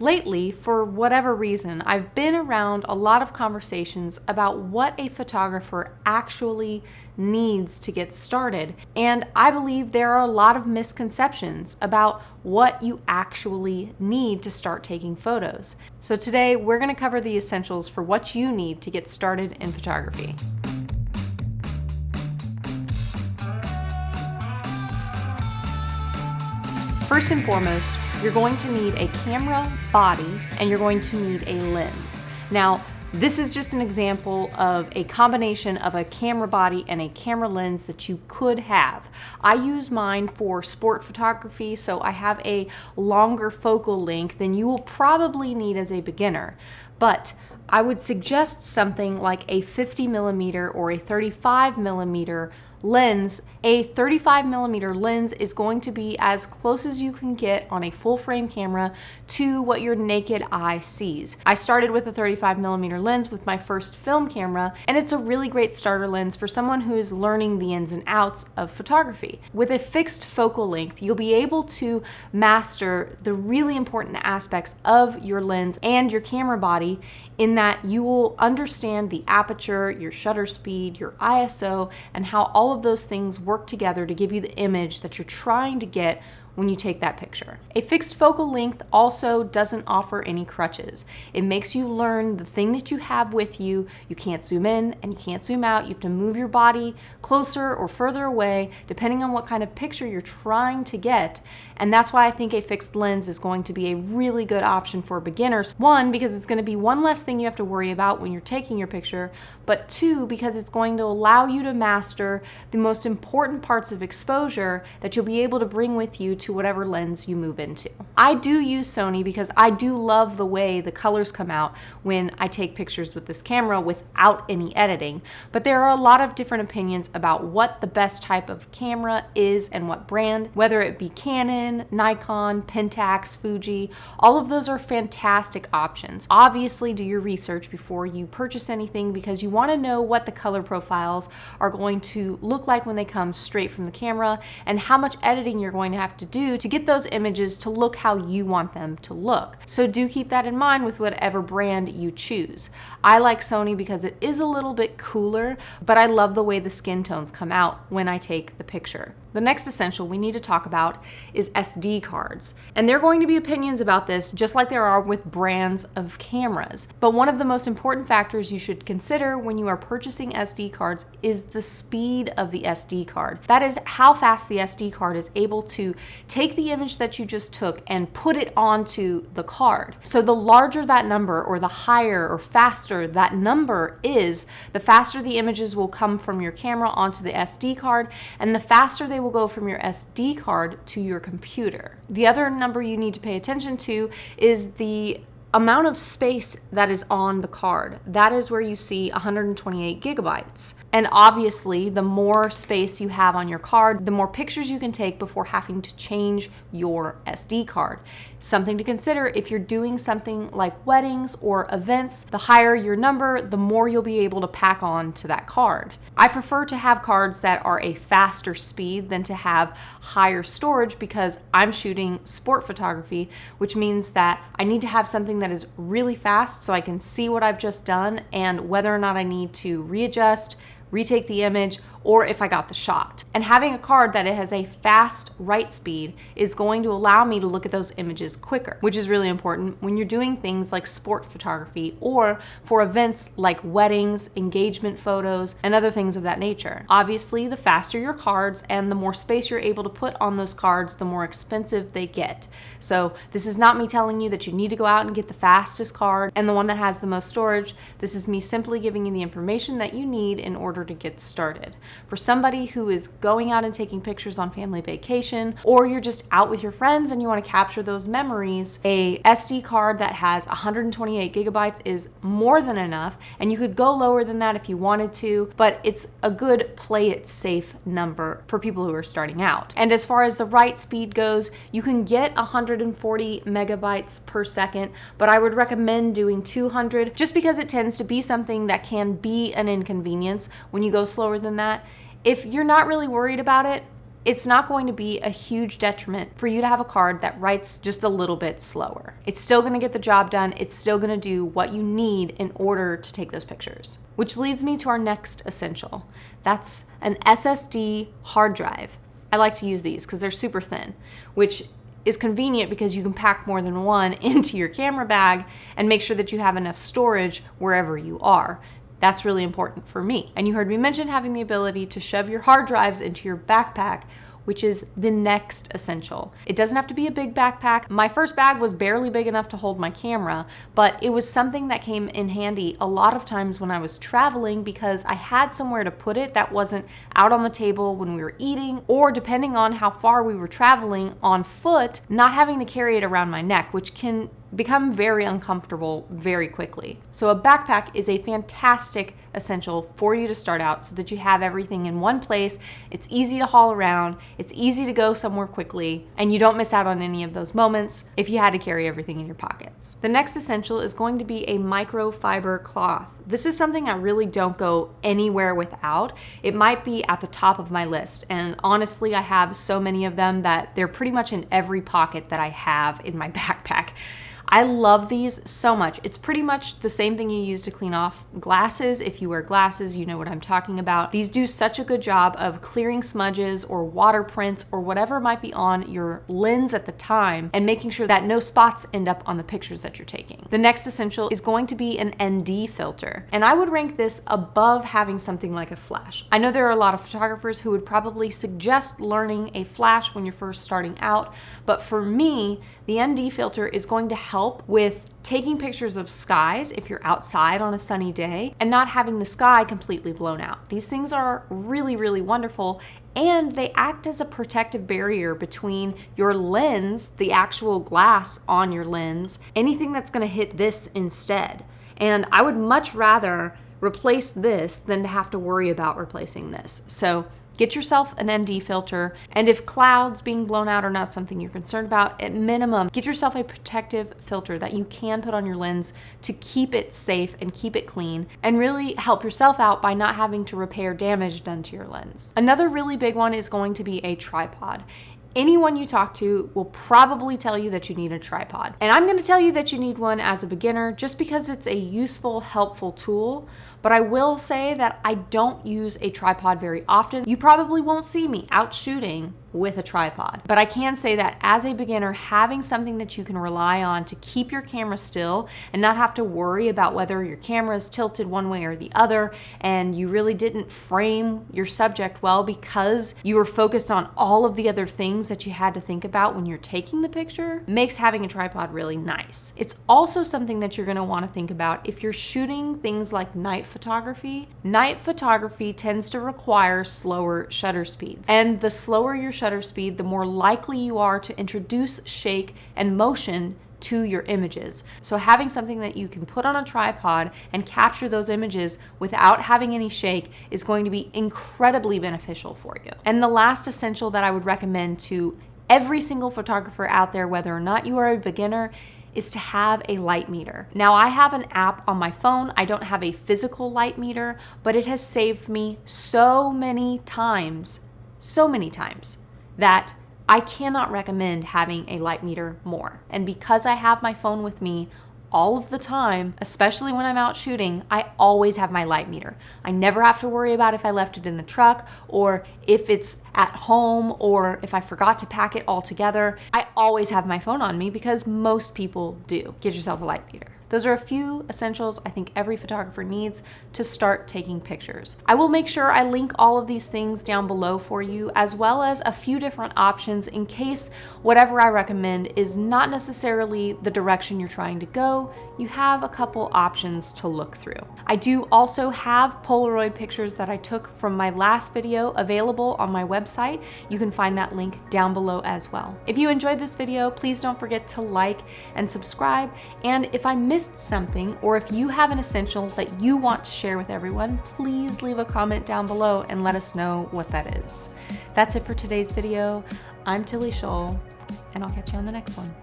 Lately, for whatever reason, I've been around a lot of conversations about what a photographer actually needs to get started, and I believe there are a lot of misconceptions about what you actually need to start taking photos. So today, we're going to cover the essentials for what you need to get started in photography. First and foremost, you're going to need a camera body and you're going to need a lens. Now, this is just an example of a combination of a camera body and a camera lens that you could have. I use mine for sport photography, so I have a longer focal length than you will probably need as a beginner. But I would suggest something like a 50mm or a 35mm lens. A 35mm lens is going to be as close as you can get on a full frame camera to what your naked eye sees. I started with a 35mm lens with my first film camera, and it's a really great starter lens for someone who is learning the ins and outs of photography. With a fixed focal length, you'll be able to master the really important aspects of your lens and your camera body, in that you will understand the aperture, your shutter speed, your ISO, and how all of those things work together to give you the image that you're trying to get when you take that picture. A fixed focal length also doesn't offer any crutches. It makes you learn the thing that you have with you. You can't zoom in and you can't zoom out. You have to move your body closer or further away depending on what kind of picture you're trying to get. And that's why I think a fixed lens is going to be a really good option for beginners. One, because it's going to be one less thing you have to worry about when you're taking your picture, but two, because it's going to allow you to master the most important parts of exposure that you'll be able to bring with you to whatever lens you move into. I do use Sony because I do love the way the colors come out when I take pictures with this camera without any editing, but there are a lot of different opinions about what the best type of camera is and what brand, whether it be Canon, Nikon, Pentax, Fuji. All of those are fantastic options. Obviously, do your research before you purchase anything because you want to know what the color profiles are going to look like when they come straight from the camera and how much editing you're going to have to do to get those images to look how you want them to look. So do keep that in mind with whatever brand you choose. I like Sony because it is a little bit cooler, but I love the way the skin tones come out when I take the picture. The next essential we need to talk about is SD cards. And there are going to be opinions about this just like there are with brands of cameras. But one of the most important factors you should consider when you are purchasing SD cards is the speed of the SD card. That is how fast the SD card is able to take the image that you just took and put it onto the card. So the larger that number or the higher or faster that number is, the faster the images will come from your camera onto the SD card, and the faster they will go from your SD card to your computer. The other number you need to pay attention to is the amount of space that is on the card. That is where you see 128 gigabytes. And obviously, the more space you have on your card, the more pictures you can take before having to change your SD card. Something to consider if you're doing something like weddings or events, the higher your number, the more you'll be able to pack on to that card. I prefer to have cards that are a faster speed than to have higher storage because I'm shooting sport photography, which means that I need to have something that is really fast so I can see what I've just done and whether or not I need to readjust, retake the image, or if I got the shot. And having a card that it has a fast write speed is going to allow me to look at those images quicker, which is really important when you're doing things like sport photography or for events like weddings, engagement photos, and other things of that nature. Obviously, the faster your cards and the more space you're able to put on those cards, the more expensive they get. So this is not me telling you that you need to go out and get the fastest card and the one that has the most storage. This is me simply giving you the information that you need in order to get started. For somebody who is going out and taking pictures on family vacation, or you're just out with your friends and you want to capture those memories, a SD card that has 128 gigabytes is more than enough, and you could go lower than that if you wanted to, but it's a good play it safe number for people who are starting out. And as far as the write speed goes, you can get 140 megabytes per second, but I would recommend doing 200 just because it tends to be something that can be an inconvenience when you go slower than that. If you're not really worried about it, it's not going to be a huge detriment for you to have a card that writes just a little bit slower. It's still gonna get the job done. It's still gonna do what you need in order to take those pictures. Which leads me to our next essential. That's an SSD hard drive. I like to use these because they're super thin, which is convenient because you can pack more than one into your camera bag and make sure that you have enough storage wherever you are. That's really important for me. And you heard me mention having the ability to shove your hard drives into your backpack, which is the next essential. It doesn't have to be a big backpack. My first bag was barely big enough to hold my camera, but it was something that came in handy a lot of times when I was traveling because I had somewhere to put it that wasn't out on the table when we were eating, or depending on how far we were traveling on foot, not having to carry it around my neck, which can become very uncomfortable very quickly. So a backpack is a fantastic essential for you to start out so that you have everything in one place. It's easy to haul around, it's easy to go somewhere quickly, and you don't miss out on any of those moments if you had to carry everything in your pockets. The next essential is going to be a microfiber cloth. This is something I really don't go anywhere without. It might be at the top of my list, and honestly, I have so many of them that they're pretty much in every pocket that I have in my backpack. I love these so much. It's pretty much the same thing you use to clean off glasses. If you wear glasses, you know what I'm talking about. These do such a good job of clearing smudges or water prints or whatever might be on your lens at the time and making sure that no spots end up on the pictures that you're taking. The next essential is going to be an ND filter. And I would rank this above having something like a flash. I know there are a lot of photographers who would probably suggest learning a flash when you're first starting out, but for me, the ND filter is going to help with taking pictures of skies if you're outside on a sunny day and not having the sky completely blown out. These things are really, really wonderful, and they act as a protective barrier between your lens, the actual glass on your lens, anything that's going to hit this instead. And I would much rather replace this than to have to worry about replacing this. So get yourself an ND filter, and if clouds being blown out are not something you're concerned about, at minimum, get yourself a protective filter that you can put on your lens to keep it safe and keep it clean, and really help yourself out by not having to repair damage done to your lens. Another really big one is going to be a tripod. Anyone you talk to will probably tell you that you need a tripod. And I'm gonna tell you that you need one as a beginner just because it's a useful, helpful tool. But I will say that I don't use a tripod very often. You probably won't see me out shooting with a tripod. But I can say that as a beginner, having something that you can rely on to keep your camera still and not have to worry about whether your camera is tilted one way or the other and you really didn't frame your subject well because you were focused on all of the other things that you had to think about when you're taking the picture, makes having a tripod really nice. It's also something that you're gonna wanna think about if you're shooting things like night photography. Night photography tends to require slower shutter speeds, and the slower your shutter speed, the more likely you are to introduce shake and motion to your images. So having something that you can put on a tripod and capture those images without having any shake is going to be incredibly beneficial for you. And the last essential that I would recommend to every single photographer out there, whether or not you are a beginner, is to have a light meter. Now, I have an app on my phone. I don't have a physical light meter, but it has saved me so many times that I cannot recommend having a light meter more. And because I have my phone with me all of the time, especially when I'm out shooting, I always have my light meter. I never have to worry about if I left it in the truck or if it's at home or if I forgot to pack it all together. I always have my phone on me because most people do. Get yourself a light meter. Those are a few essentials I think every photographer needs to start taking pictures. I will make sure I link all of these things down below for you, as well as a few different options in case whatever I recommend is not necessarily the direction you're trying to go. You have a couple options to look through. I do also have Polaroid pictures that I took from my last video available on my website. You can find that link down below as well. If you enjoyed this video, please don't forget to like and subscribe. And if I missed something, or if you have an essential that you want to share with everyone, please leave a comment down below and let us know what that is. That's it for today's video. I'm Tilly Scholl, and I'll catch you on the next one.